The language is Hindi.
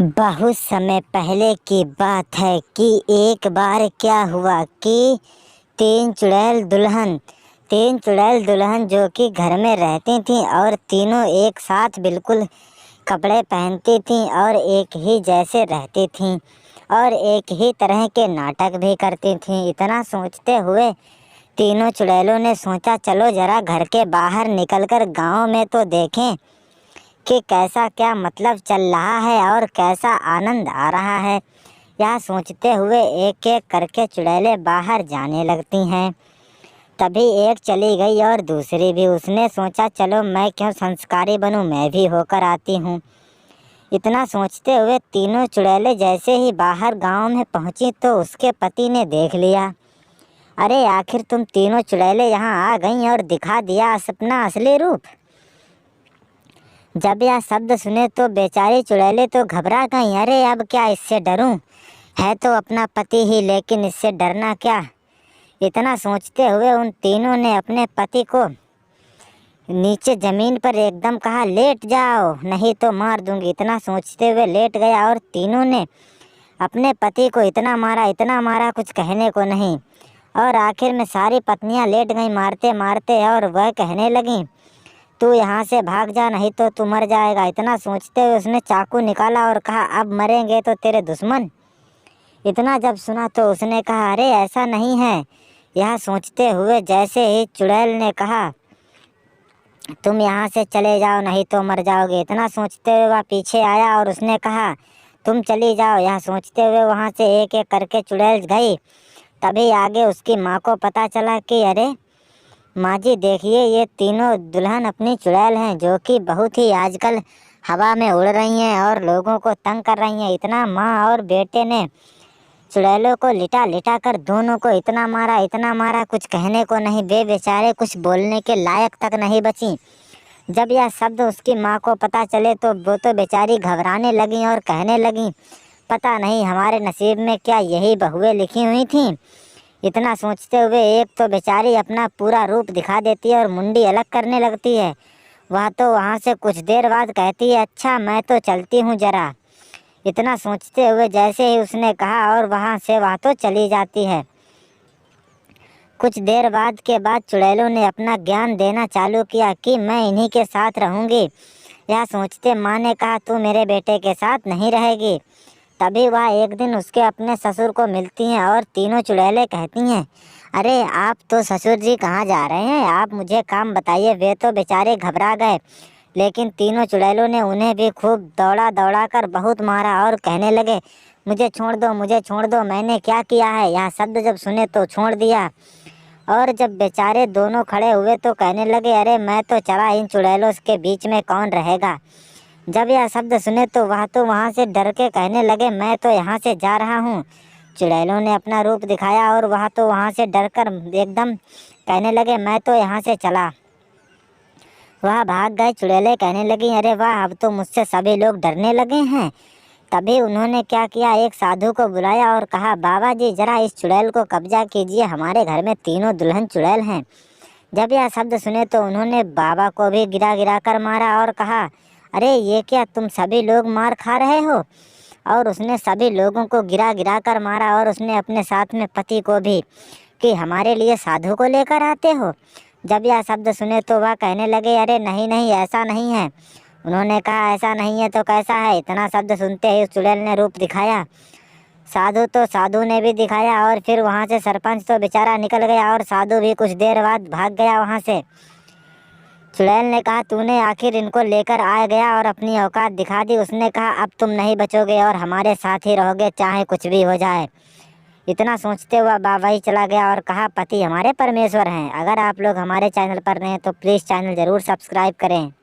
बहुत समय पहले की बात है कि एक बार क्या हुआ कि तीन चुड़ैल दुल्हन जो कि घर में रहती थीं और तीनों एक साथ बिल्कुल कपड़े पहनती थीं और एक ही जैसे रहती थीं और एक ही तरह के नाटक भी करती थीं। इतना सोचते हुए तीनों चुड़ैलों ने सोचा, चलो ज़रा घर के बाहर निकलकर गांव में तो देखें कि कैसा क्या मतलब चल रहा है और कैसा आनंद आ रहा है। यह सोचते हुए एक एक करके चुड़ैलें बाहर जाने लगती हैं। तभी एक चली गई और दूसरी भी। उसने सोचा, चलो मैं क्यों संस्कारी बनूं, मैं भी होकर आती हूँ। इतना सोचते हुए तीनों चुड़ैलें जैसे ही बाहर गांव में पहुंची तो उसके पति ने देख लिया। अरे आखिर तुम तीनों चुड़ैलें यहाँ आ गईं और दिखा दिया अपना असली रूप। जब यह शब्द सुने तो बेचारी चुड़ैलें तो घबरा गईं। अरे अब क्या इससे डरूं, है तो अपना पति ही, लेकिन इससे डरना क्या। इतना सोचते हुए उन तीनों ने अपने पति को नीचे ज़मीन पर एकदम कहा, लेट जाओ नहीं तो मार दूंगी। इतना सोचते हुए लेट गया और तीनों ने अपने पति को इतना मारा कुछ कहने को नहीं। और आखिर में सारी पत्नियां लेट गईं मारते मारते और वह कहने लगीं, तू यहाँ से भाग जा नहीं तो तू मर जाएगा। इतना सोचते हुए उसने चाकू निकाला और कहा, अब मरेंगे तो तेरे दुश्मन। इतना जब सुना तो उसने कहा, अरे ऐसा नहीं है। यह सोचते हुए जैसे ही चुड़ैल ने कहा, तुम यहाँ से चले जाओ नहीं तो मर जाओगे। इतना सोचते हुए वह पीछे आया और उसने कहा, तुम चली जाओ। यह सोचते हुए वहाँ से एक एक करके चुड़ैल गई। तभी आगे उसकी माँ को पता चला कि अरे माँ जी देखिए, ये तीनों दुल्हन अपनी चुड़ैल हैं जो कि बहुत ही आजकल हवा में उड़ रही हैं और लोगों को तंग कर रही हैं। इतना माँ और बेटे ने चुड़ैलों को लिटा लिटा कर दोनों को इतना मारा कुछ कहने को नहीं। वे बेचारे कुछ बोलने के लायक तक नहीं बची। जब यह शब्द उसकी माँ को पता चले तो वो तो बेचारी घबराने लगी और कहने लगी, पता नहीं हमारे नसीब में क्या यही बहुएं लिखी हुई थीं। इतना सोचते हुए एक तो बेचारी अपना पूरा रूप दिखा देती है और मुंडी अलग करने लगती है। वह तो वहाँ से कुछ देर बाद कहती है, अच्छा मैं तो चलती हूँ ज़रा। इतना सोचते हुए जैसे ही उसने कहा और वहाँ से वह तो चली जाती है। कुछ देर बाद चुड़ैलों ने अपना ज्ञान देना चालू किया कि मैं इन्हीं के साथ रहूँगी। यह सोचते माँ ने कहा, तू मेरे बेटे के साथ नहीं रहेगी। तभी वह एक दिन उसके अपने ससुर को मिलती हैं और तीनों चुड़ैलें कहती हैं, अरे आप तो ससुर जी कहाँ जा रहे हैं, आप मुझे काम बताइए। वे तो बेचारे घबरा गए, लेकिन तीनों चुड़ैलों ने उन्हें भी खूब दौड़ा कर बहुत मारा और कहने लगे, मुझे छोड़ दो, मैंने क्या किया है। यह शब्द जब सुने तो छोड़ दिया। और जब बेचारे दोनों खड़े हुए तो कहने लगे, अरे मैं तो चला, इन चुड़ैलों के बीच में कौन रहेगा। जब यह शब्द सुने तो वहाँ से डर के कहने लगे, मैं तो यहाँ से जा रहा हूँ। चुड़ैलों ने अपना रूप दिखाया और वहाँ से डर कर एकदम कहने लगे, मैं तो यहाँ से चला। वह भाग गए। चुड़ैलें कहने लगी, अरे वाह, अब तो मुझसे सभी लोग डरने लगे हैं। तभी उन्होंने क्या किया, एक साधु को बुलाया और कहा, बाबा जी ज़रा इस चुड़ैल को कब्जा कीजिए, हमारे घर में तीनों दुल्हन चुड़ैल हैं। जब यह शब्द सुने तो उन्होंने बाबा को भी गिरा कर मारा और कहा, अरे ये क्या, तुम सभी लोग मार खा रहे हो। और उसने सभी लोगों को गिरा कर मारा और उसने अपने साथ में पति को भी, कि हमारे लिए साधु को लेकर आते हो। जब यह शब्द सुने तो वह कहने लगे, अरे नहीं नहीं, ऐसा नहीं है। उन्होंने कहा, ऐसा नहीं है तो कैसा है। इतना शब्द सुनते ही उस चुड़ैल ने रूप दिखाया। साधु ने भी दिखाया और फिर वहाँ से सरपंच तो बेचारा निकल गया और साधु भी कुछ देर बाद भाग गया वहाँ से। चुड़ैल ने कहा, तूने आखिर इनको लेकर आ गया और अपनी औकात दिखा दी। उसने कहा, अब तुम नहीं बचोगे और हमारे साथ ही रहोगे, चाहे कुछ भी हो जाए। इतना सोचते हुआ बाबा ही चला गया और कहा, पति हमारे परमेश्वर हैं। अगर आप लोग हमारे चैनल पर नए हैं तो प्लीज़ चैनल ज़रूर सब्सक्राइब करें।